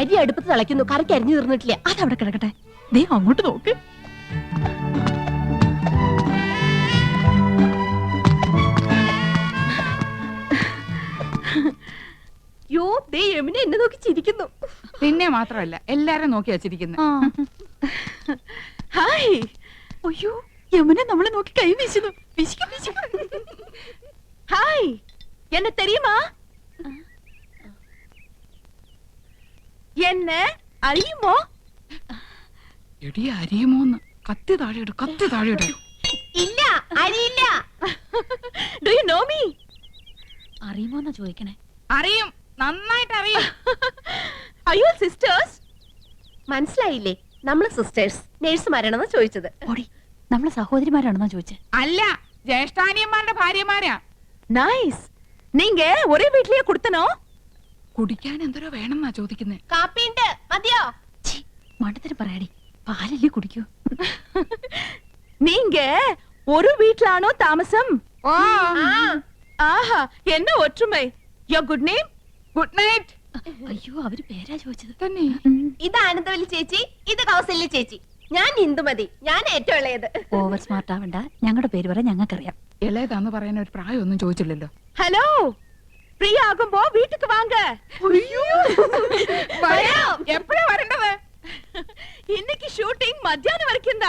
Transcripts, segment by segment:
അരി അടുപ്പത്ത് തിളയ്ക്കുന്നു, കറിക്ക് അരിഞ്ഞു തീർന്നിട്ടില്ല. അതവിടെ കിടക്കട്ടെ. ദേ അങ്ങോട്ട് നോക്ക്. യോ, ദേ യമുന എന്നെ നോക്കി ചിരിക്കുന്നു. പിന്നെ മാത്രമല്ല എല്ലാരും നോക്കി വച്ചിരിക്കുന്നു. ഹായ്. അയ്യോ, യമുന നമ്മളെ നോക്കി കൈ വീശുന്നു. ഹായ്, എന്നെ തെരിയുമാ? എന്നെ അറിയുമോ? എടി അരിയുമോന്ന്. കത്തി താഴെയിട്, കത്തി താഴെയിട്. ഇല്ല, അറിയില്ല. Do you know me? അറിയുമോന്നാ ചോദിക്കണേ. അറിയും, നന്നായിട്ട് അറിയും. അയ്യോ സിസ്റ്റേഴ്സ്, മനസ്സിലായില്ലേ? നമ്മള് സിസ്റ്റേഴ്സ് നേഴ്സുമാരാണെന്ന് ചോദിച്ചത്. ഓടി, നമ്മളെ സഹോദരിമാരാണെന്നാ ചോദിച്ചേ. അല്ല, ജ്യേഷ്ഠാനിയന്മാരുടെ ഭാര്യമാരാ. നൈസ്. നീങ്ക ഒരേ വീട്ടിലേ കൊടുത്തനോ? കുടിക്കാൻ എന്തോരോ വേണമെന്നാ ചോദിക്കുന്നേ. കാപ്പിണ്ട്, മതിയോ? മണ്ടത്തിന് പറയാടി, പാലല്ലേ കുടിക്കൂ. നീങ്ക ഒരു വീട്ടിലാണോ താമസം? ഓ, ആഹാ, എന്നെ ഒற்றுമൈ. യോ ഗുഡ് നെയിം? Good night. അയ്യോ, അവര് പേരാ ചോദിച്ചത്. തന്നെ. ഇത് ആനന്ദവല്ലി ചേച്ചി, ഇത് കൗസല്യ ചേച്ചി. ഞാൻ ഇന്ദുമതി, ഞാൻ ഏറ്റവും ഇളയത്. ഓവർ സ്മാർട്ട് ആവണ്ട, ഞങ്ങളുടെ പേര് പറയാൻ ഞങ്ങൾക്കറിയാം. ഇളയതാന്ന് പറയാൻ ഒരു പ്രായമൊന്നും ചോദിച്ചില്ലല്ലോ. ഹലോ, ഫ്രീ ആകുമ്പോ വീട്ടിക്ക് വാങ്ക. എപ്പോഴാ വരേണ്ടത്? ഇന്നേക്ക് ഷൂട്ടിംഗ് മധ്യാഹ്നം വരയ്ക്കും.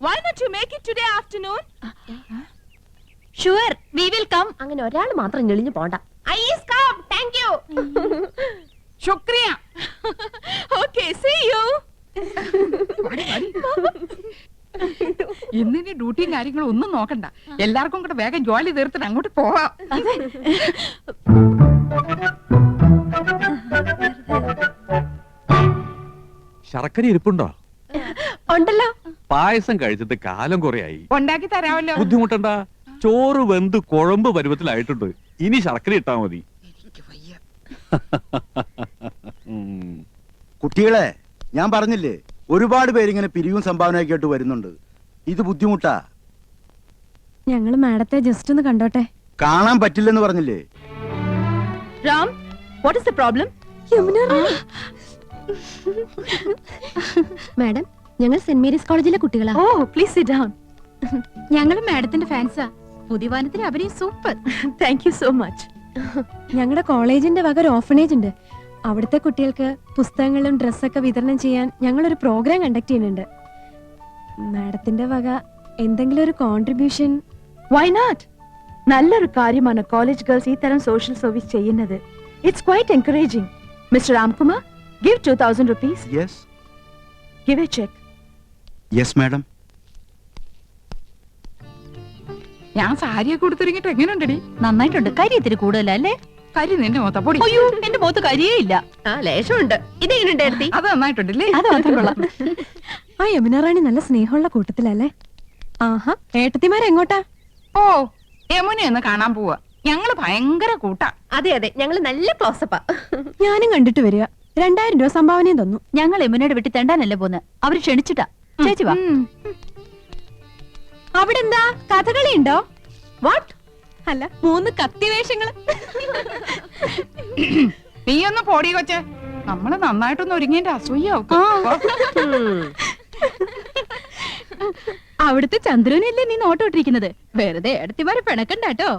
Why not you make it today afternoon? Sure, we will come. അങ്ങനെ ഒരാൾ മാത്രം ഞെളിഞ്ഞു പോണ്ട. I is come, thank you. ശുക്രിയ. Okay, see you. ഇന്നിനി ഡ്യൂട്ടിയും കാര്യങ്ങളും ഒന്നും നോക്കണ്ട. എല്ലാവർക്കും കൂടെ വേഗം ജോലി തീർത്തിട്ട് അങ്ങോട്ട് പോവാം. ശർക്കര ഇരിപ്പുണ്ടോ? ഉണ്ടല്ലോ. പായസം കഴിച്ചിട്ട് കാലം കുറയായി. ഉണ്ടാക്കി തരാമല്ലോ. ബുദ്ധിമുട്ടണ്ട, ചോറ് വെന്ത് കുഴമ്പ് പരുവത്തിലായിട്ടുണ്ട്. ഇനി ശർക്കര ഇട്ടാ മതി. കുട്ടികളെ, ഞാൻ പറഞ്ഞില്ലേ, ഒരുപാട് പേരിങ്ങനെ പിരിവും സംഭാവനയൊക്കെ ആയിട്ട് വരുന്നുണ്ട്. ഇത് ബുദ്ധിമുട്ടാ. ഞങ്ങള് മാഡത്തെ ജസ്റ്റ് ഒന്ന് കണ്ടോട്ടെ. കാണാൻ പറ്റില്ലെന്ന് പറഞ്ഞില്ലേ? Ram, what is the problem? Madam, ഞങ്ങൾ സെന്റ് മേരീസ് കോളേജിലെ കുട്ടികളാ. Oh, please sit down. ഞങ്ങൾ മാഡത്തിന്റെ ഫാൻസാ. പുതിയ വാനത്തിന് അഭിനയം super. Thank you so much. ഞങ്ങളുടെ കോളേജിന്റെ വക ഒരു ഓർഫനേജ് ഉണ്ട്. അവിടുത്തെ കുട്ടികൾക്ക് പുസ്തകങ്ങളും ഡ്രസ്സൊക്കെ വിതരണം ചെയ്യാൻ ഞങ്ങളൊരു പ്രോഗ്രാം കണ്ടക്ട് ചെയ്യുന്നുണ്ട്. മാഡത്തിന്റെ വക എന്തെങ്കിലും ഒരു കോൺട്രിബ്യൂഷൻ? Why not? നല്ലൊരു കാര്യമാണ് കോളേജ് ഗേൾസ് ഈ തരം സോഷ്യൽ സർവീസ് ചെയ്യുന്നത്. It's quite encouraging. Mr. Ramkumar, give 2000 rupees. Yes. Give a check. Yes, madam. ഞാൻ സാരിയൊക്കെ കൊടുത്തിറങ്ങിട്ട് എങ്ങനെയുണ്ടടി? നന്നായിട്ടുണ്ട്. കരി ഇത്തിരി കൂടുതലല്ലേ? കരി നിന്റെ മൊത്ത പൊടി. അയ്യോ, എന്റെ മുഖത്ത് കരിയേ ഇല്ല. ആ, ലേശമുണ്ട്. ഇതെങ്ങനെയുണ്ടായിരുത്തി? അത് നന്നായിട്ടുണ്ടല്ലേ? അത് മാത്രം കൊള്ളാം. ആ യമുന റാണി നല്ല സ്നേഹമുള്ള കൂട്ടത്തിലല്ലേ? ആഹാ, ഏട്ടത്തിമാരെങ്ങോട്ടാ? ഓ, യമുനയൊന്ന് കാണാൻ പോവാ. ഞങ്ങള് ഭയങ്കര കൂട്ടാ. അതെ അതെ, ഞങ്ങള് നല്ല ക്ലോസപ്പാ. ഞാനും കണ്ടിട്ട് വരിക. 2000 രൂപ സംഭാവനയും തന്നു. ഞങ്ങൾ യമുനയുടെ വീട്ടിൽ തെണ്ടാനല്ലേ പോന്ന്. അവര് ക്ഷണിച്ചിട്ടാ. ചേച്ചി വാ. അവിടെ എന്താ കഥകളി ഉണ്ടോ? വാട്ട്? അല്ല, 3 കത്തിവേഷങ്ങള്. നീ ഒന്ന് പോടി കൊച്ചെ. നമ്മള് നന്നായിട്ടൊന്ന് ഒരുങ്ങിന്റെ അസൂയാവും. അവിടുത്തെ ചന്ദ്രനല്ലേ നീ നോട്ടോട്ടിരിക്കുന്നത്? വെറുതെ എടുത്തിമാരെ പിണക്കണ്ടാട്ടോ.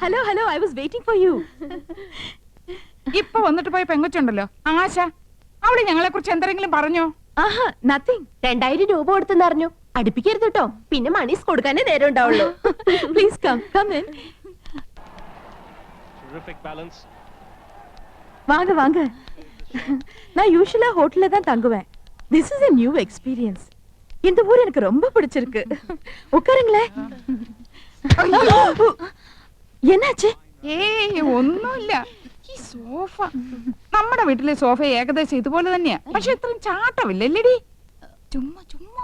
Hello hello, I was waiting for you. ഇപ്പൊ വന്നിട്ട് പോയ പെങ്കൊച്ചുണ്ടല്ലോ ആശ, അവള് ഞങ്ങളെ കുറിച്ച് എന്തെങ്കിലും പറഞ്ഞോ? ആഹാ, നത്തിങ്. 2000 രൂപ കൊടുത്തെന്ന് അറിഞ്ഞു. അടുപ്പിക്കരുത് കേട്ടോ, പിന്നെ മണീസ് കൊടുക്കാനേ നേരം ഉണ്ടാവുള്ളൂ. Please come in. வாங்க வாங்க. நான் யூசுவலா ஹோட்டல்ல தான் தங்குவேன். This is a new experience. இந்த ஊர் எனக்கு ரொம்ப பிடிச்சிருக்கு. உட்காருங்களே. என்னாச்சு? ഏയ് ഒന്നുമില്ല. ഈ സോഫ, നമ്മുടെ വീട്ടിലെ സോഫ ഏകദേശം ഇതുപോലെ തന്നെയാ. പക്ഷെ ഇത്രയും ചാട്ടമില്ലല്ലേടി? ചുമ്മാ ചുമ്മാ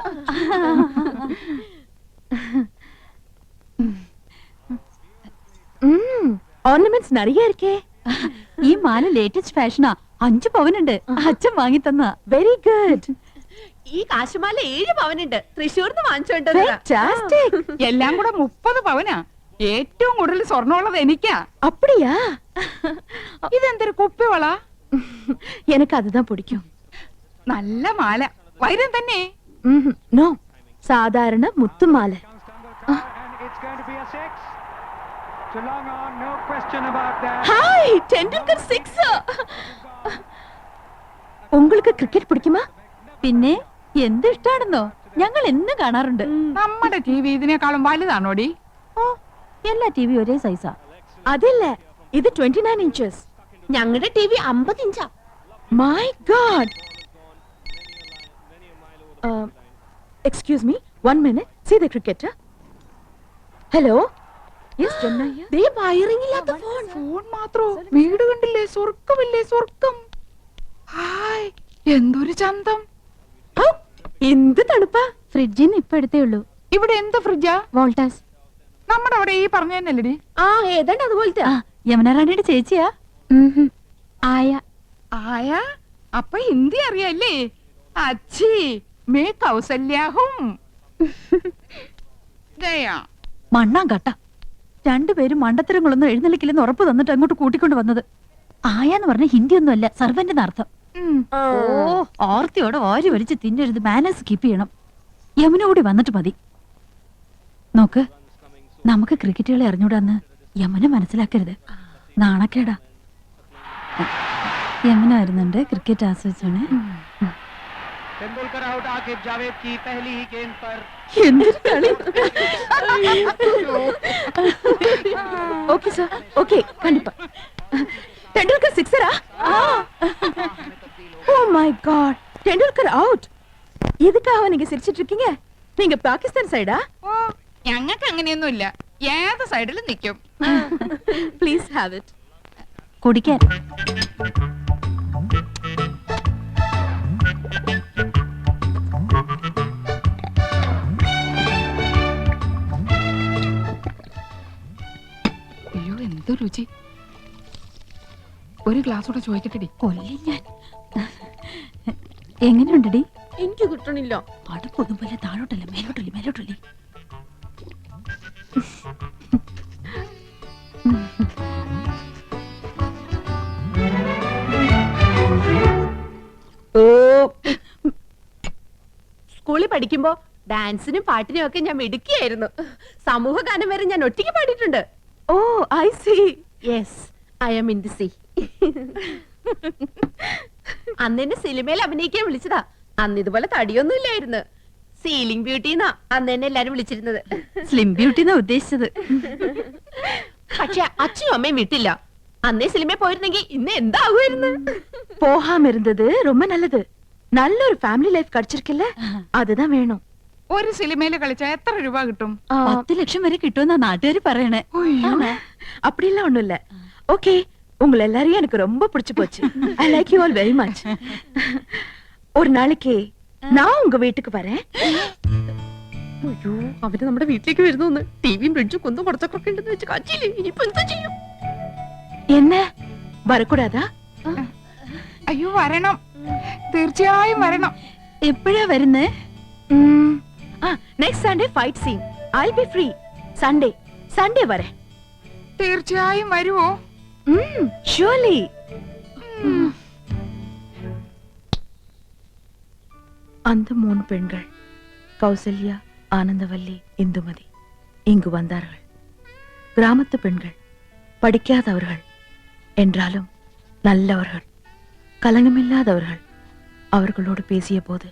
ഓർണമെന്റ്സ് நிறைய இருக்கே. ഈ മാല ലേറ്റസ്റ്റ് ഫാഷനാ. 5 പവനുണ്ട്. അച്ഛൻ വാങ്ങി തന്ന. Very good. ഈ കാശുമാല 7 പവനുണ്ട്. തൃശ്ശൂർന്ന് വാങ്ങിച്ചോണ്ട് ഫാന്റാസ്റ്റിക്. എല്ലാം കൂടെ 30 പവനാ. ഏറ്റവും കൂടുതൽ സ്വർണ്ണമുള്ളത് എനിക്കാ. அப்படியா? ഇതെന്തൊരു കുപ്പിവള? எனக்கு அதுதான் பிடிக்கும். നല്ല മാല. വൈരം തന്നെ. നോ, സാധാരണ മുത്തുമാല. ஹாய், டெண்டுல்கர் 6. உங்களுக்கு ക്രിക്കറ്റ് പിടിക്കുമാ? പിന്നെ എന്ത് ഇഷ്ടാണെന്നോ, ഞങ്ങൾ എന്ന് കാണാറുണ്ട്. നമ്മുടെ ടി വി ഇതിനേക്കാളും വലുതാണോടി? ഓ, എല്ലാ ടി വി ഒരേ സൈസാ. അതില്ല, ഇത് 29 ഇഞ്ചസ്. ഞങ്ങളുടെ ടി വി 50 ഇഞ്ചാ. My God. Excuse me, 1 minute. See the cricketer. Hello. Yes, Janna here. They wiring ഇല്ലാത്ത ഫോൺ. ഫോൺ മാത്രോ? വീട് കണ്ടില്ലേ? സ്വർഗമില്ലേ? സ്വർഗം. ഹായ്, എന്തൊരു ചന്തം. എന്ത് തണുപ്പാ. ഫ്രിഡ്ജിന്ന് ഇപ്പൊ എടുത്തേ ഉള്ളൂ. ഇവിടെ എന്ത് ഫ്രിഡ്ജാ? വോൾട്ടാസ്. നമ്മുടെ അവിടെ ഈ പറഞ്ഞ തന്നെയല്ലേടി? ആ ഏതാണ്ട് അതുപോലത്തെ. ആ, യമുന റാണിയുടെ ചേച്ചിയാ. ആയ. ആയാ? അപ്പൊ ഹിന്ദി അറിയാല്ലേ? അച്ഛി മേ കൗസല്യാഹും. ദയാ. മണ്ണാൻ കട്ട. രണ്ടുപേരും മണ്ടത്തരങ്ങളൊന്നും എഴുന്നള്ളിക്കില്ലെന്ന് ഉറപ്പ് തന്നിട്ട് അങ്ങോട്ട് കൂട്ടിക്കൊണ്ട് വന്നത്. ആയാന്ന് പറഞ്ഞ ഹിന്ദി ഒന്നുമല്ല, സർവന്റിന് അർത്ഥം. ഓ, ഓർത്തിയോടെ വാരി വലിച്ച് തിന്നരുത്. മാനേഴ്സ് കീപ്പ് ചെയ്യണം. യമുന കൂടി വന്നിട്ട് മതി. നോക്ക്, നമുക്ക് ക്രിക്കറ്റ് കളി അറിഞ്ഞൂടാന്ന് യമുന മനസ്സിലാക്കരുത്. നാണക്കേടാ. യമുന വരുന്നുണ്ട്. ക്രിക്കറ്റ് ആസ്വദിച്ചോണേ. तेंदुलकर आउट आकिब जावेद की पहली ही गेंद पर എന്തൊരു കളി. ஓகே சார், ஓகே, கண்டிப்பா. டெண்டுல்கர் சிக்ஸரா? Oh my God, Tendulkar out. எதுக்காக நீங்க சிரிச்சிட்டு இருக்கீங்க? நீங்க பாகிஸ்தான் சைடா? ഓ, ഞങ്ങൾക്ക് അങ്ങനെയൊന്നുമില്ല. ഏത് സൈഡിലും നിൽക്കും. Please have it. കുടിക്കാൻ. അയ്യോ, എന്ത് രുചി. ഒരു ഗ്ലാസ് കൂടെ ചോദിക്കട്ടെടി. കൊല്ലി ഞാൻ. എങ്ങനെയുണ്ടടി? എനിക്ക് കിട്ടണില്ല. അടുപ്പൊന്നും പോലെ താഴോട്ടല്ല, മേലോട്ടല്ലേ, മേലോട്ടല്ലേ. സ്കൂളിൽ പഠിക്കുമ്പോ ഡാൻസിനും പാട്ടിനും ഒക്കെ ഞാൻ മിടുക്കിയായിരുന്നു. സമൂഹ ഗാനം വരെ ഞാൻ ഒറ്റയ്ക്ക് പാടിയിട്ടുണ്ട്. Oh, I see. Yes, I am in the sea. അന്ന് എന്നെ സിനിമയിൽ അഭിനയിക്കാൻ വിളിച്ചതാ. അന്ന് ഇതുപോലെ തടിയൊന്നും ഇല്ലായിരുന്നു. സീലിംഗ് ബ്യൂട്ടിന്നാ അന്ന് എന്നെ എല്ലാരും വിളിച്ചിരുന്നത്. സ്ലിം ബ്യൂട്ടി എന്നാ ഉദ്ദേശിച്ചത്. പക്ഷെ അച്ഛനും അമ്മയും വിട്ടില്ല. അന്നേ സിനിമയിൽ പോയിരുന്നെങ്കിൽ ഇന്ന് എന്താകുമായിരുന്നു. போகாம இருந்தது ரொம்ப நல்லது. நல்ல ஒரு ஃபேமிலி லைஃப் கிடைச்சிருக்குல்ல, அதுதான் வேணும். ഒരു സിനിമയില് കളിച്ചാ എത്ര രൂപ കിട്ടും? 10 ലക്ഷം വരെ കിട്ടുമെന്നാ നാട്ടുകാർ പറയണേ. அப்படிலாம் ஒண்ணும் இல்ல. ஓகே, உங்களை எல்லாரையும் எனக்கு ரொம்ப பிடிச்சு போச்சு. I like you all very much. ஒரு நாளைக்கு நான் உங்க வீட்டுக்கு வரேன். അയ്യോ, അവര് നമ്മുടെ വീട്ടിലേക്ക് വരുന്നു. ടിവിയും ഫ്രിഡ്ജും കുന്നും കുറച്ചൊക്കെ ഉണ്ടെന്ന് വെച്ച് കാച്ചില്ലേ. ഇനിയിപ്പോ എന്താ ചെയ്യും? என்ன வரக்கூடாதா? അയ്യോ, വരണം. തീർച്ചയായും വരണം. എപ്പോഴാ വരുന്നേ? Next Sunday fight scene. I be free. Sunday வரேன். തീർച്ചയായും വരുവോ? ஷூர்லி. அந்த 3 பெண்கள், கௌசல்யா, ஆனந்தவல்லி, இந்துமதி, இங்கு வந்தார்கள். கிராமத்து பெண்கள், படிக்காதவர்கள் என்றாலும் நல்லவர்கள், கலங்கமில்லாதவர்கள். அவர்களோடு பேசிய போது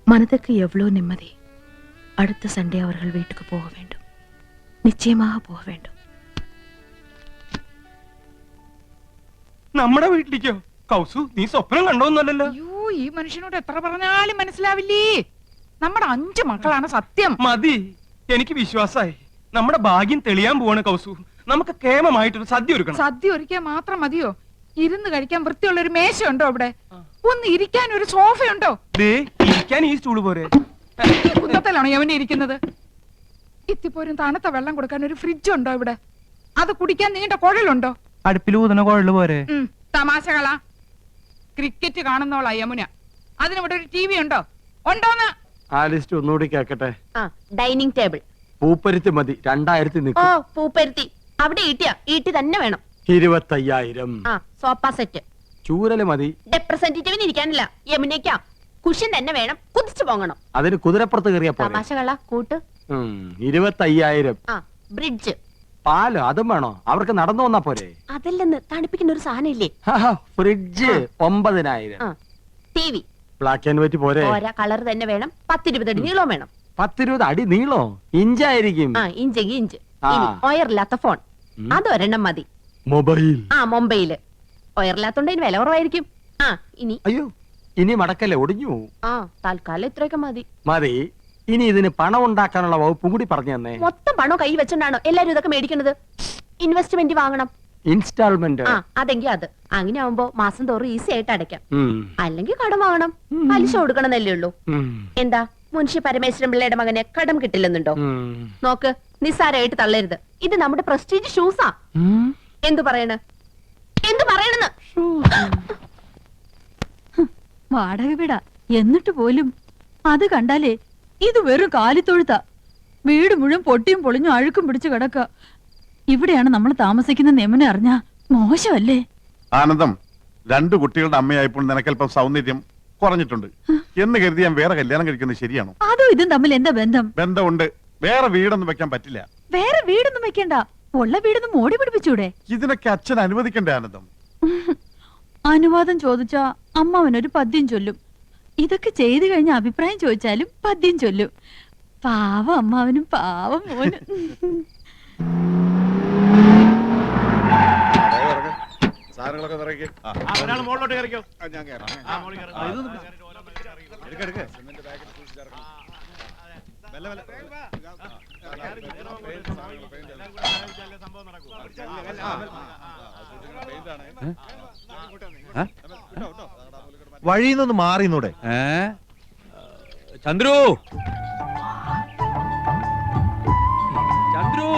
மனதுக்கு எவ்வளோ நிம்மதி. அடுத்த சண்டே அவர்கள் வீட்டுக்கு போக வேண்டும். நிச்சயமாக போக வேண்டும். നമ്മുടെ വീട്ടിലേക്കോ? കൗസു, നീ സ്വപ്നം കണ്ടോന്നല്ലോ. അയ്യോ, ഈ മനുഷ്യനോട് എത്ര പറഞ്ഞാലും മനസ്സിലാവില്ലേ. നമ്മുടെ 5 മക്കളാണ് സത്യം. മതി, എനിക്ക് വിശ്വാസായി. നമ്മുടെ ഭാഗ്യം തെളിയാൻ പോവാണ് കൗസു. നമുക്ക് കേമമായിട്ടൊരു സദ്യ ഒരുക്കണം. സദ്യ ഒരുക്കാൻ മാത്രം മതിയോ? ഇരുന്ന് കഴിക്കാൻ വൃത്തിയുള്ള ഒരു മേശ ഉണ്ടോ അവിടെ? ഒന്ന് ഇരിക്കാൻ ഒരു സോഫയുണ്ടോ? ദേ, ഇരിക്കാൻ ഈ സ്റ്റൂള് പോരെ? ഈ കുന്നത്തിലാണോ യവനെ ഇരിക്കുന്നത്? ഇത്തിപ്പോരും തണുത്ത വെള്ളം കൊടുക്കാൻ ഒരു ഫ്രിഡ്ജ് ഉണ്ടോ ഇവിടെ? അത് കുടിക്കാൻ നീണ്ട കുഴലുണ്ടോ? അടുപ്പിൽ ഊതുന്ന കുഴല് പോരെ? തമാശകളാ. ക്രിക്കറ്റ് കാണുന്നോളാ യമുന. അതിനിവിടെ ഒരു ടി വി ഉണ്ടോ? ഉണ്ടോന്ന്? ആ ലിസ്റ്റ് ഒന്നുകൂടി കേക്കട്ടെ. Dining table. പൂപ്പരുത്തി മതി, 2000 ഓ നിൽക്കും. പൂപ്പരുത്തി അവിടെ ഈട്ടി തന്നെ വേണം. 25,000. Sofa set. ചൂരല് മതി. റെപ്രസെന്റേറ്റീവിന് ഇരിക്കാനില്ല, യമുനയ്ക്കാ. കുഷൻ തന്നെ വേണം, കുതിച്ചു പോകണം. അതിന് കുതിരപ്പുറത്ത് കയറിയ പോലെ. തമാശകളാ കൂട്ട്. 25,000. ബ്രിഡ്ജ്. പാല് അതും വേണോ? അവർക്ക് നടന്നു വന്നാ പോരെ? അതല്ലെന്ന് തണുപ്പിക്കുന്ന ഒരു സാധനം ഇല്ലേ? Fridge 9,000. T V. Black and white പോരെ? ഓരോ കളർ തന്നെ വേണം. 10-20 അടി നീളവും വേണം. 10-20 അടി നീളോ? ഇഞ്ചായിരിക്കും. ഇഞ്ചെങ്കിൽ ഇഞ്ച്. ഒയറില്ലാത്ത ഫോൺ അതൊരെണ്ണം മതി. മൊബൈൽ. മൊബൈല്. ഒയറില്ലാത്തോണ്ട് ഇതിന് വില കുറവായിരിക്കും. ഇനി അയ്യോ, ഇനി മടക്കല്ലേ, ഒടിഞ്ഞു പോവും. തൽക്കാലം ഇത്രയൊക്കെ മതി. മതി. ഇനി ഇതിന് പണം ഉണ്ടാക്കാനുള്ള വകുപ്പും കൂടി പറഞ്ഞു തന്നെ. മൊത്തം പണം കൈ വെച്ചോണ്ടാണോ എല്ലാരും ഇതൊക്കെ മേടിക്കുന്നത്? ഇൻവെസ്റ്റ്മെന്റ് വാങ്ങണം. ഇൻസ്റ്റാൾമെന്റ്. അതെങ്കിൽ അത് അങ്ങനെ ആവുമ്പോ മാസം തോറും ഈസി ആയിട്ട് അടയ്ക്കാം. അല്ലെങ്കിൽ കടം വാങ്ങണം, പലിശ കൊടുക്കണമെന്നല്ലേ ഉള്ളൂ. എന്താ മുൻഷി പരമേശ്വരൻ പിള്ളയുടെ മകന് കടം കിട്ടില്ലെന്നുണ്ടോ? നോക്ക്, നിസ്സാരമായിട്ട് തള്ളരുത്. ഇത് നമ്മുടെ പ്രസ്റ്റീജ് ഷൂസാ. എന്തു പറയണെന്ന് വാടക വീടാ എന്നിട്ട് പോലും അത് കണ്ടാലേ ഇത് വെറും കാലിത്തൊഴുത്താ. വീട് മുഴുവൻ പൊട്ടിയും പൊളിഞ്ഞും അഴുക്കും പിടിച്ചു കിടക്ക. ഇവിടെയാണ് നമ്മൾ താമസിക്കുന്ന നെമനെ അറിഞ്ഞാ മോശമല്ലേ? ആനന്ദം, 2 കുട്ടികളുടെ അമ്മയായപ്പോൾ നിനക്കല്പം സൗന്ദര്യം കുറഞ്ഞിട്ടുണ്ട് എന്ന് കരുതി ഞാൻ വേറെ കല്യാണം കഴിക്കുന്നത് ശരിയാണോ? അതോ ഇതും തമ്മിൽ എന്താ ബന്ധം? ബന്ധമുണ്ട്. വേറെ വീടൊന്നും വെക്കാൻ പറ്റില്ല. വേറെ വീടൊന്നും വെക്കണ്ട, ഉള്ള വീടൊന്നും മോടി പിടിപ്പിച്ചൂടെ? ഇതിനൊക്കെ അച്ഛൻ അനുവദിക്കണ്ടേ ആനന്ദം? അനുവാദം ചോദിച്ചാ അമ്മാവനൊരു പദ്യം ചൊല്ലും. ഇതൊക്കെ ചെയ്തു കഴിഞ്ഞ അഭിപ്രായം ചോദിച്ചാലും പദ്യം ചൊല്ലും. പാവം അമ്മാവനും പാവം മോനും. വഴിന്നൊന്ന് മാറിന്നൂടെ? ചന്ദ്രു, ചന്ദ്രു,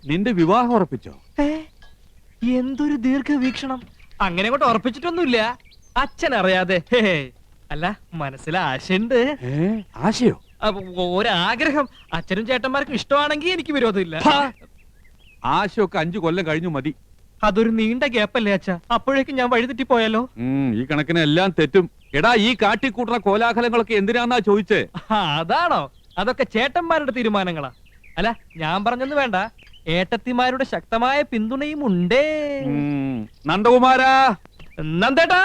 നിന്റെ വിവാഹം ഉറപ്പിച്ചോ? എന്തൊരു ദീർഘവീക്ഷണം. അങ്ങനെ അങ്ങോട്ട് ഉറപ്പിച്ചിട്ടൊന്നുമില്ല, അച്ഛൻ അറിയാതെ. അല്ല, മനസ്സിൽ ആശയുണ്ട്. ആശയോ? ഒരാഗ്രഹം. അച്ഛനും ചേട്ടന്മാർക്കും ഇഷ്ടമാണെങ്കിൽ എനിക്ക് വിരോധമില്ല. ആശയൊക്കെ 5 കൊല്ലം കഴിഞ്ഞു മതി. അതൊരു നീണ്ട ഗ്യാപ്പല്ലേ അച്ഛ? അപ്പോഴേക്കും ഞാൻ വഴിതെറ്റി പോയാലോ? ഈ കണക്കിന് എല്ലാം തെറ്റും. എടാ, ഈ കാട്ടിക്കൂട്ടുന്ന കോലാഹലങ്ങളൊക്കെ എന്തിനാന്നാ ചോദിച്ചേ? അതാണോ? അതൊക്കെ ചേട്ടന്മാരുടെ തീരുമാനങ്ങളാ. അല്ല, ഞാൻ പറഞ്ഞൊന്നും വേണ്ട, ഏട്ടത്തിമാരുടെ ശക്തമായ പിന്തുണയും ഉണ്ടേ. നന്ദകുമാരാ, നന്ദേട്ടാ,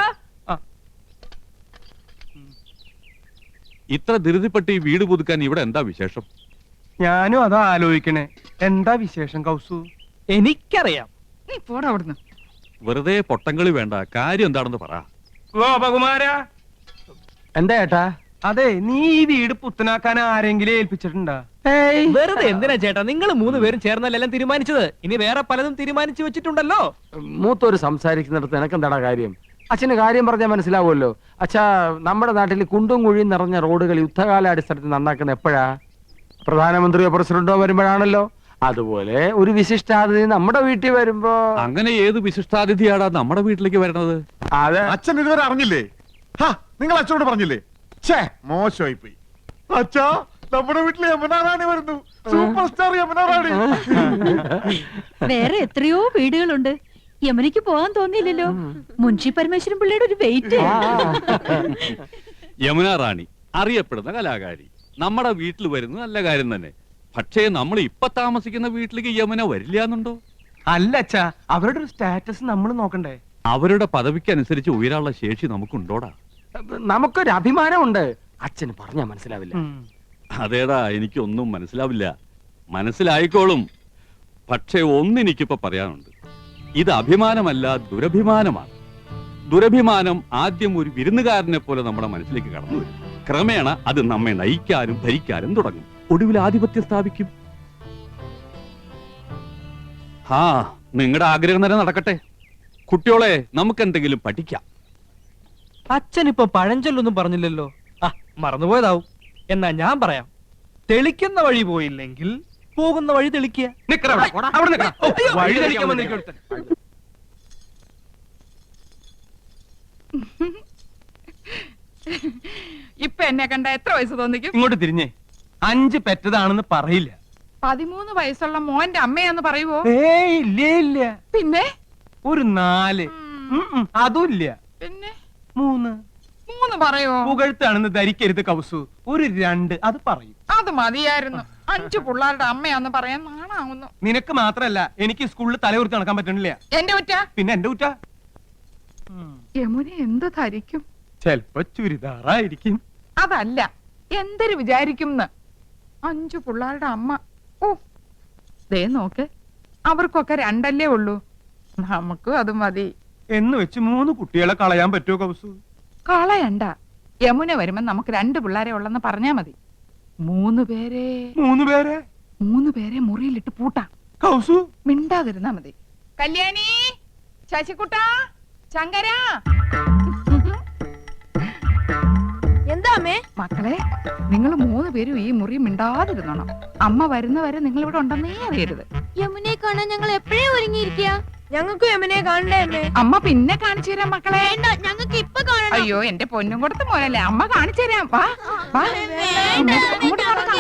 ഇത്ര ധൃതിപ്പെട്ട് ഈ വീട് പുതുക്കാൻ ഇവിടെ എന്താ വിശേഷം? ഞാനും അതാ ആലോചിക്കണേ. എന്താ വിശേഷം കൗസു? എനിക്കറിയാം. നീ പോടാ അവിടുന്ന്. വെറുതെ പൊട്ടങ്കളി വേണ്ട, കാര്യം എന്താണെന്ന് പറ. ഗോപകുമാരാ, എന്താ ഏട്ടാ? അതെ, നീ ഈ വീട് പുത്തനാക്കാൻ ആരെങ്കിലും ഏൽപ്പിച്ചിട്ടുണ്ടാ? വെറുതെ എന്തിനാ ചേട്ടാ, നിങ്ങൾ 3 പേരും ചേർന്നല്ലെല്ലാം തീരുമാനിച്ചത്. ഇനി വേറെ പലതും തീരുമാനിച്ചു വെച്ചിട്ടുണ്ടല്ലോ. മൂത്തോര് സംസാരിക്കുന്നിടത്ത് എനക്കെന്താടാ കാര്യം? അച്ഛന് കാര്യം പറഞ്ഞാൽ മനസ്സിലാവുമല്ലോ. അച്ഛാ, നമ്മുടെ നാട്ടിൽ കുണ്ടും കുഴിയും നിറഞ്ഞ റോഡുകൾ യുദ്ധകാലാടിസ്ഥാനത്തിൽ നന്നാക്കുന്ന എപ്പോഴാ? പ്രധാനമന്ത്രിയോ പ്രസിഡന്റോ വരുമ്പോഴാണല്ലോ. അതുപോലെ ഒരു വിശിഷ്ടാതിഥി നമ്മുടെ വീട്ടിൽ വരുമ്പോ. അങ്ങനെ ഏത് വിശിഷ്ടാതിഥിയാടാ നമ്മുടെ വീട്ടിലേക്ക് വരണത്? അതെ, അച്ഛൻ ഇതുവരെ അറിഞ്ഞില്ലേ? നിങ്ങൾ അച്ഛനോട് പറഞ്ഞില്ലേ? മോശമായി പോയി. അച്ഛാ, നമ്മുടെ വീട്ടിൽ യമുനാറാണി വരുന്നു. Super star Yamunarani. വേറെ എത്രയോ വീടുകളുണ്ട്. യമനിക്ക് പോകാൻ തോന്നിയില്ലല്ലോ. മുൻഷി പരമേശ്വരൻ പിള്ളയുടെ ഒരു വെയിറ്റ്. യമുന റാണി അറിയപ്പെടുന്ന കലാകാരി നമ്മുടെ വീട്ടിൽ വരുന്നത് നല്ല കാര്യം തന്നെ. പക്ഷേ നമ്മൾ ഇപ്പൊ താമസിക്കുന്ന വീട്ടിലേക്ക് യമുന വരില്ല എന്നുണ്ടോ? അല്ല അച്ഛാ, അവരുടെ ഒരു സ്റ്റാറ്റസ് നമ്മൾ നോക്കണ്ടേ? അവരുടെ പദവിക്കനുസരിച്ച് ഉയരാനുള്ള ശേഷി നമുക്കുണ്ടോടാ? നമുക്കൊരു അഭിമാനമുണ്ട്. അച്ഛന് പറഞ്ഞാ മനസ്സിലാവില്ല. അതേടാ, എനിക്കൊന്നും മനസ്സിലാവില്ല. മനസ്സിലായിക്കോളും. പക്ഷേ ഒന്നെനിക്കിപ്പോ പറയാനുണ്ട്. ഇത് അഭിമാനമല്ല, ദുരഭിമാനമാണ്. ദുരഭിമാനം ആദ്യം ഒരു വിരുന്നുകാരനെ പോലെ നമ്മുടെ മനസ്സിലേക്ക് കടന്നു വരും. ക്രമേണ അത് നമ്മെ നയിക്കാനും ഭരിക്കാനും തുടങ്ങും. ഒടുവിൽ ആധിപത്യം സ്ഥാപിക്കും. നിങ്ങളുടെ ആഗ്രഹം തന്നെ നടക്കട്ടെ. കുട്ടിയോളെ നമുക്ക് എന്തെങ്കിലും പഠിക്കാം. അച്ഛൻ ഇപ്പൊ പഴഞ്ചൊല്ലൊന്നും പറഞ്ഞില്ലല്ലോ. ആ, മറന്നുപോയതാവും. എന്നാ ഞാൻ പറയാം. തെളിക്കുന്ന വഴി പോയില്ലെങ്കിൽ പോകുന്ന വഴി തെളിക്കുക. വഴി തെളിക്കാൻ വന്നിരിക്കും. ഇപ്പൊ എന്നെ കണ്ട എത്ര വയസ്സ് തോന്നിക്കും? ഇങ്ങോട്ട് തിരിഞ്ഞേ. 5 പെറ്റതാണെന്ന് പറയില്ല. 13 വയസ്സുള്ള മോന്റെ അമ്മയാന്ന് പറയുവോ? ഏയ് ഇല്ല ഇല്ല. പിന്നെ ഒരു 4. അതും ഇല്ല. പിന്നെ 3 പറയുവോ? പുകഴ്ത്താണെന്ന് ധരിക്കരുത് കൗസു. ഒരു 2 അത് പറയും. അത് മതിയായിരുന്നു. 5 പിള്ളേരുടെ അമ്മയാന്ന് പറയാൻ നാണാവുന്നു. നിനക്ക് മാത്രല്ല, എനിക്ക് സ്കൂളിൽ തലയുർത്തി നടക്കാൻ പറ്റണില്ല. എന്റെ കുറ്റ? പിന്നെ എന്റെ കുറ്റ. യമുന എന്ത് ധരിക്കും? ചെലപ്പോ ചുരിദാറായിരിക്കും. അതല്ല, എന്തൊരു വിചാരിക്കും 5 പിള്ളേരുടെ അമ്മ. ഓ, ദേ നോക്ക്, അവർക്കൊക്കെ 2 ഉള്ളൂ. നമുക്കും അത് മതി എന്ന് വെച്ച് 3 കുട്ടികളെ കളയാൻ പറ്റുമോ കൗസു? കളയണ്ട. യമുന വരുമ്പോ നമുക്ക് 2 പിള്ളേരെ ഉള്ളെന്ന് പറഞ്ഞാ മതി. 3 പേരെ മുറിയിലിട്ട് പൂട്ടാം. കൗസു മിണ്ടാതിരുന്നാ മതി. കല്യാണി, ശശികുട്ട, ശങ്കര. എന്താ അമ്മേ? മക്കളെ, നിങ്ങൾ 3 പേരും ഈ മുറി മിണ്ടാതിരുന്നോണം. അമ്മ വരുന്നവരെ നിങ്ങൾ ഇവിടെ ഉണ്ടെന്നേ അറിയരുത്. യമുനെ കാണാൻ ഞങ്ങൾ എപ്പോഴേ ഒരുങ്ങിയിരിക്കുക. ഞങ്ങൾക്ക് യമുനെ കാണണ്ടേ അമ്മേ? അമ്മ പിന്നെ കാണിച്ചു തരാം മക്കളെ. ഞങ്ങൾക്ക് ഇപ്പൊ കാണണം. അയ്യോ, എന്റെ പൊന്നും കൊടുത്ത മോനല്ലേ, അമ്മ കാണിച്ചു തരാം. വാ വാ, അങ്ങോട്ട് നടക്കാം.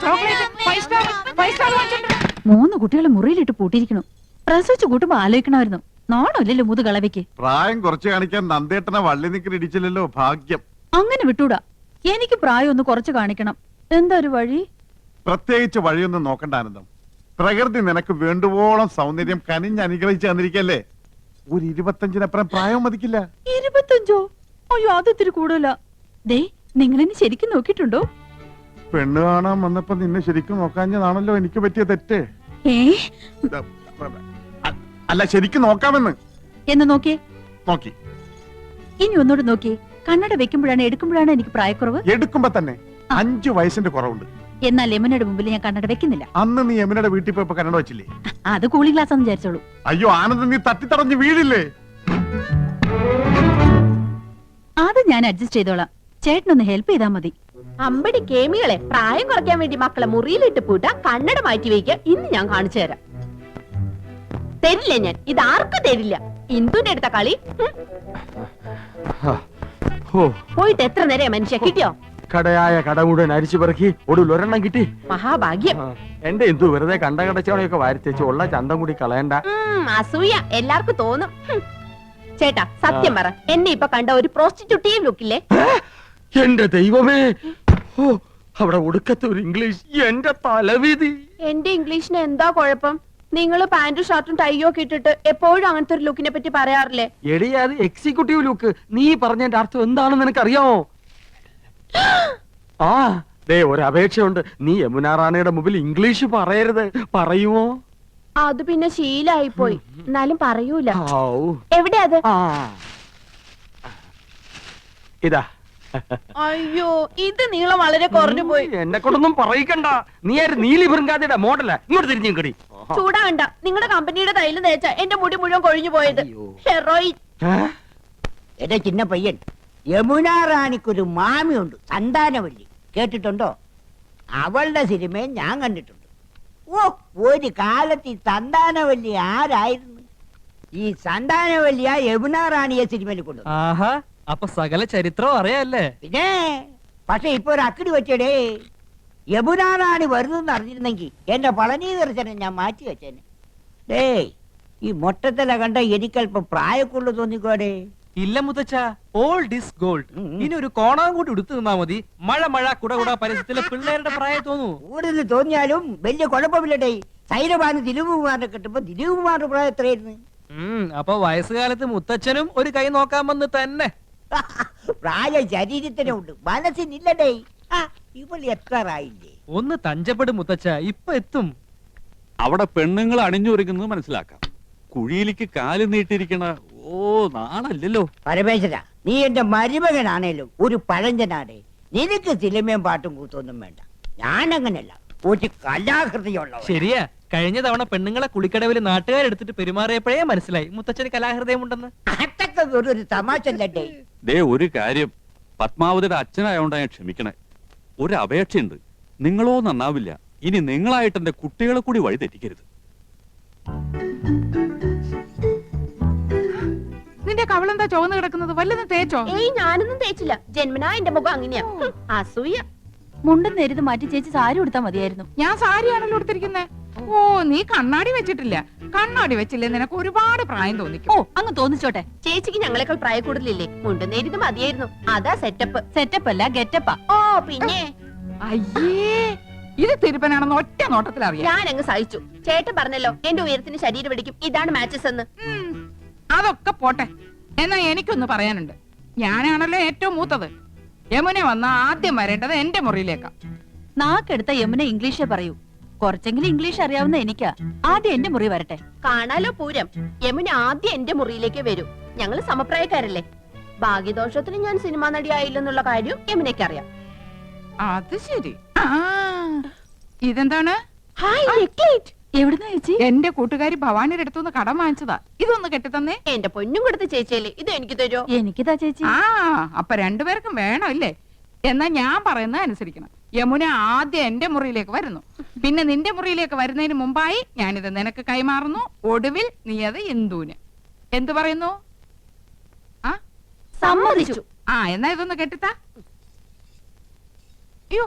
ചോക്ലേറ്റ് 5 സ്റ്റാർ വാങ്ങിച്ചിട്ട്. 3 കുട്ടികളെ മുറിയിലിട്ട് പൂട്ടിയിരിക്കണു. പ്രസവിച്ചു കൂട്ടുമ്പോ ആലോചിക്കണമായിരുന്നു. നാണമില്ലല്ലോ മുതു കളവയ്ക്ക്. പ്രായം കുറച്ച് കാണിക്കാൻ നന്ദേട്ടനെ വള്ളി നിൽക്കുന്ന ഇടിച്ചില്ലല്ലോ, ഭാഗ്യം. അങ്ങനെ വിട്ടൂടാ. എനിക്ക് പ്രായം ഒന്ന് കുറച്ച് കാണിക്കണം. എന്താ ഒരു വഴി? പ്രത്യേകിച്ച് വഴിയൊന്നും നോക്കണ്ട ആനന്ദം. പ്രകൃതി നിനക്ക് വേണ്ടുവോളം സൗന്ദര്യം കനിഞ്ഞ് അനുഗ്രഹിച്ച് തന്നിരിക്കല്ലേ. ഒരു 25-നപ്പുറം പ്രായം മതിക്കില്ല. 25? അയ്യോ, അത് ഇത്തിരി കൂടുതല. ദേ, നിങ്ങളെന്നെ ശരിക്കും നോക്കിയിട്ടുണ്ടോ? പെണ്ണ് കാണാൻ വന്നപ്പോ നിന്നെ ശരിക്കും നോക്കാഞ്ഞതാണല്ലോ എനിക്ക് പറ്റിയ തെറ്റ്. അല്ല, ശരിക്കും നോക്കാമെന്ന്. എന്ന് നോക്കിയേ. നോക്കി. ഇനി ഒന്നുകൂടെ നോക്കിയേ. കണ്ണട വെക്കുമ്പോഴാണ് എടുക്കുമ്പോഴാണ് എനിക്ക് പ്രായക്കുറവ്. എടുക്കുമ്പോ തന്നെ 5 വയസ്സിന്റെ കുറവുണ്ട്. എന്നാൽ യമുനയുടെ മുമ്പിൽ ഞാൻ കണ്ണട വെക്കുന്നില്ല. അന്ന് നീ യമുനയുടെ വീട്ടിൽ പോയപ്പോ കണ്ണട വെച്ചില്ലേ? അത് കൂളിംഗ് ഗ്ലാസ് എന്ന് വിചാരിച്ചോളൂ. അയ്യോ ആനന്ദ്, നീ തട്ടിത്തടഞ്ഞ് വീഴില്ലേ? അത് ഞാൻ അഡ്ജസ്റ്റ് ചെയ്തോളാം. ചേട്ടനൊന്ന് ഹെൽപ്പ് ചെയ്താൽ മതി. അമ്പടി കേമികളെ, പ്രായം കുറയ്ക്കാൻ വേണ്ടി മക്കളെ മുറിയിലിട്ട് പൂട്ട, കണ്ണട മാറ്റി വയ്ക്കുക. ഇന്ന് ഞാൻ കാണിച്ചു തരാം. തരില്ല ഞാൻ, ഇത് ആർക്കും തരില്ല. ഇന്ദുന്റെ അടുത്ത കളി. പോയിട്ട് എത്ര നേരം മനുഷ്യ കിട്ടിയോ? കടയായ കട മുഴുവൻ അരിച്ചു പെറുക്കി ഒടുവിൽ 1 കിട്ടി. മഹാഭാഗ്യം. എന്റെ എന്തു വെറുതെ കണ്ട കടച്ചവണയൊക്കെ വാരിത്തേച്ച് ഉള്ള ചന്തം കൂടി കളയണ്ട. അസൂയ എല്ലാവർക്കും തോന്നും. ചേട്ടാ, സത്യം പറ, എന്നെ ഇപ്പൊ കണ്ട ഒരു പ്രോസ്റ്റിറ്റ്യൂട്ടീവ് ലുക്കില്ലേ? എന്റെ ദൈവമേ, ഓ അവിടെ ഒടുക്കത്തെ ഒരു ഇംഗ്ലീഷ്. എന്റെ തലവിധി. എന്റെ ഇംഗ്ലീഷിന് എന്താ കുഴപ്പം? നിങ്ങള് പാന്റും ഷർട്ടും ടൈയോ ഒക്കെ ഇട്ടിട്ട് എപ്പോഴും അങ്ങനത്തെ ഒരു ലുക്കിനെ പറ്റി പറയാറില്ലേ? എടി, അത് എക്സിക്യൂട്ടീവ് ലുക്ക്. നീ പറഞ്ഞതിന്റെ അർത്ഥം എന്താണെന്ന് നിനക്കറിയാമോ? ആ ദേ, ഒരു അപേക്ഷയുണ്ട്. നീ യമുന റാണിയുടെ മുമ്പിൽ ഇംഗ്ലീഷ് പറയരുത്. പറയുമോ? അത് പിന്നെ ശീലായി പോയി. എന്നാലും പറയൂല. ഔ. എവിടെ അത്? ഇതാ. അയ്യോ, ഇത് നീളം വളരെ കുറഞ്ഞു പോയി. എന്നെ കൊണ്ടൊന്നും പറയിക്കണ്ട. നീ ആര് നീലി ബൃങ്കാതിയുടെ മോഡല? ഇങ്ങോട്ട് തിരിഞ്ഞു കടി. ചൂടാകണ്ട. നിങ്ങളുടെ കമ്പനിയുടെ തൈല് തേച്ച എന്റെ മുടി മുഴുവൻ കൊഴിഞ്ഞു പോയത്. ഹെറോയിൻ. എന്റെ ചിന്ന പയ്യൻ, യമുന റാണിക്കൊരു മാമിയുണ്ട്, സന്താനവല്ലി. കേട്ടിട്ടുണ്ടോ? അവളുടെ സിനിമയും ഞാൻ കണ്ടിട്ടുണ്ട്. ഓ, ഒരു കാലത്ത് ഈ സന്താനവല്ലി ആരായിരുന്നു? ഈ സന്താനവല്ലിയ യമുന റാണിയെ സിനിമയിൽ കൊണ്ടു. ആഹാ, അപ്പൊ സകല ചരിത്രം അറിയാല്ലേ? പിന്നെ പക്ഷെ ഇപ്പൊ ഒരു അക്കടി വെച്ചടേ. യമുന റാണി വരുന്നെന്ന് അറിഞ്ഞിരുന്നെങ്കിൽ എന്റെ പളനി ദർശനം ഞാൻ മാറ്റി വെച്ചേനെ. ഡേ, ഈ മൊട്ടത്തില കണ്ട എനിക്കല്പം പ്രായക്കുള്ളു തോന്നിക്കോടേ. ഇല്ല മുത്തച്ഛ, ഓൾഡ് ഈസ് ഗോൾഡ്. ഇനി ഒരു കോണാൻ കൂടി എടുത്തു നിന്നാ മതി. മഴ കുട പരസ്യത്തിലെ പിള്ളേരുടെ പ്രായം തോന്നൂ. കൂടുതൽ തോന്നിയാലും വലിയ കുഴപ്പമില്ലടേ. സൈരബാന് ദിലീപ് കുമാറിനെ കിട്ടുമ്പോ ദിലീപ് കുമാറിന്റെ പ്രായം എത്രയായിരുന്നു? അപ്പൊ വയസ്സുകാലത്ത് മുത്തച്ഛനും ഒരു കൈ നോക്കാൻ വന്ന് തന്നെ. പ്രായ ശരീരത്തിനുണ്ട്, മനസ്സിനില്ലടേ. ഇവള് എത്രയില്ലേ? ഒന്ന് തഞ്ചപ്പെടും മുത്തച്ഛ, ഇപ്പൊ എത്തും. അവിടെ പെണ്ണുങ്ങൾ അണിഞ്ഞൊരുങ്ങുന്നത് മനസ്സിലാക്കാം. കുഴിയിലേക്ക് കാല് നീട്ടിരിക്കണ നാണല്ലോ. പരമേശ്വര, നീ എന്റെ മരുമകനാണേലും ഒരു പഴഞ്ചനാടേ. നിനക്ക് സിനിമയും പാട്ടും കൂത്തൊന്നും വേണ്ട. ഞാൻ അങ്ങനെയല്ല, ഒരു കലാകൃതിയുള്ള. ശരിയാ, കഴിഞ്ഞ തവണ പെണ്ണുങ്ങളെ കുളിക്കടവിൽ നാട്ടുകാരെടുത്തിട്ട് പെരുമാറിയപ്പോഴേ മനസ്സിലായി മുത്തച്ഛന് കലാഹൃദയമുണ്ടെന്ന്. അതൊക്കെ ഒരു തമാശ അല്ലേ? ദേ ഒരു കാര്യം, പത്മാവതിയുടെ അച്ഛനായോണ്ടാ ഞാൻ ക്ഷമിക്കണേ. ഒരു അപേക്ഷയുണ്ട്, നിങ്ങളോ നന്നാവില്ല, ഇനി നിങ്ങളായിട്ട് എന്റെ കുട്ടികളെ കൂടി വഴി തെറ്റിക്കരുത്. നിന്റെ കവളെന്താ ചുവന്ന് കിടക്കുന്നത്? വല്ലതും തേച്ചോ? ഏയ് ഞാനൊന്നും തേച്ചില്ല. ജന്മനാ എന്റെ മുഖം അങ്ങനെയാ. അസൂയ. മുണ്ടും നേരിത് മാറ്റി ചേച്ചി സാരി ഉടുത്താ മതിയായിരുന്നു. ഞാൻ സാരിയാണല്ലോ എടുത്തിരിക്കുന്നേ. ഓ, നീ കണ്ണാടി വെച്ചിട്ടില്ല. കണ്ണാടി വെച്ചില്ലേ നിനക്ക് ഒരുപാട് പ്രായം തോന്നിക്കും. ഓ അങ്ങ് തോന്നിച്ചോട്ടെ. ചേച്ചിക്ക് ഞങ്ങളെക്കാൾ പ്രായക്കൂടുതലില്ലേ? മുണ്ടും നേരിത് മതിയായിരുന്നു. അതാ സെറ്റപ്പ്. സെറ്റപ്പ് അല്ല ഗെറ്റപ്പാ. ഓ പിന്നെ അയ്യേ, ഇത് തിരുപ്പനാണെന്ന് ഒറ്റ നോട്ടത്തിൽ അറിയാം. ഞാൻ അങ്ങ് സഹിച്ചു. ചേട്ടൻ പറഞ്ഞല്ലോ എന്റെ ഉയരത്തിന് ശരീരം പിടിക്കും, ഇതാണ് മാച്ചസ് എന്ന്. അതൊക്കെ പോട്ടെ. എന്നാ എനിക്കൊന്ന് പറയാനുണ്ട്. ഞാനാണല്ലോ ഏറ്റവും മൂത്തത്. യമുന വന്ന ആദ്യം വരേണ്ടത് എന്റെ മുറിയിലേക്കാ. നാക്കെടുത്ത യമുന ഇംഗ്ലീഷേ പറയൂ. കുറച്ചെങ്കിലും ഇംഗ്ലീഷ് അറിയാവുന്ന എനിക്കാ. ആദ്യം എന്റെ മുറി വരട്ടെ. കാണാലോ പൂരം. യമുന ആദ്യം എന്റെ മുറിയിലേക്ക് വരൂ. ഞങ്ങള് സമപ്രായക്കാരല്ലേ. ഭാഗ്യദോഷത്തിന് ഞാൻ സിനിമാ നടിയായില്ലെന്നുള്ള കാര്യം യമുനയ്ക്ക് അറിയാം. അത് ശരി. ഇതെന്താണ്? എവിടുന്ന ചേച്ചി? എന്റെ കൂട്ടുകാരി ഭവാനിയുടെ അടുത്തുനിന്ന് കടം വാങ്ങിച്ചതാ. ഇതൊന്ന് കെട്ടിത്തന്നേ. എന്റെ പൊന്നും കൊടുത്ത ചേച്ചിയല്ലേ, ഇത് എനിക്ക് തരുമോ? എനിക്കിതാ ചേച്ചി. അപ്പൊ രണ്ടുപേർക്കും വേണം ഇല്ലേ? എന്നാ ഞാൻ പറയുന്നത് അനുസരിക്കണം. യമുന ആദ്യം എന്റെ മുറിയിലേക്ക് വരുന്നു, പിന്നെ നിന്റെ മുറിയിലേക്ക് വരുന്നതിന് മുമ്പായി ഞാനിത് നിനക്ക് കൈമാറുന്നു. ഒടുവിൽ നീ അത് ഇന്ദുവിന്. എന്തു പറയുന്നു? സമ്മതിച്ചു. എന്നാ ഇതൊന്ന് കെട്ടിത്താ. അയ്യോ,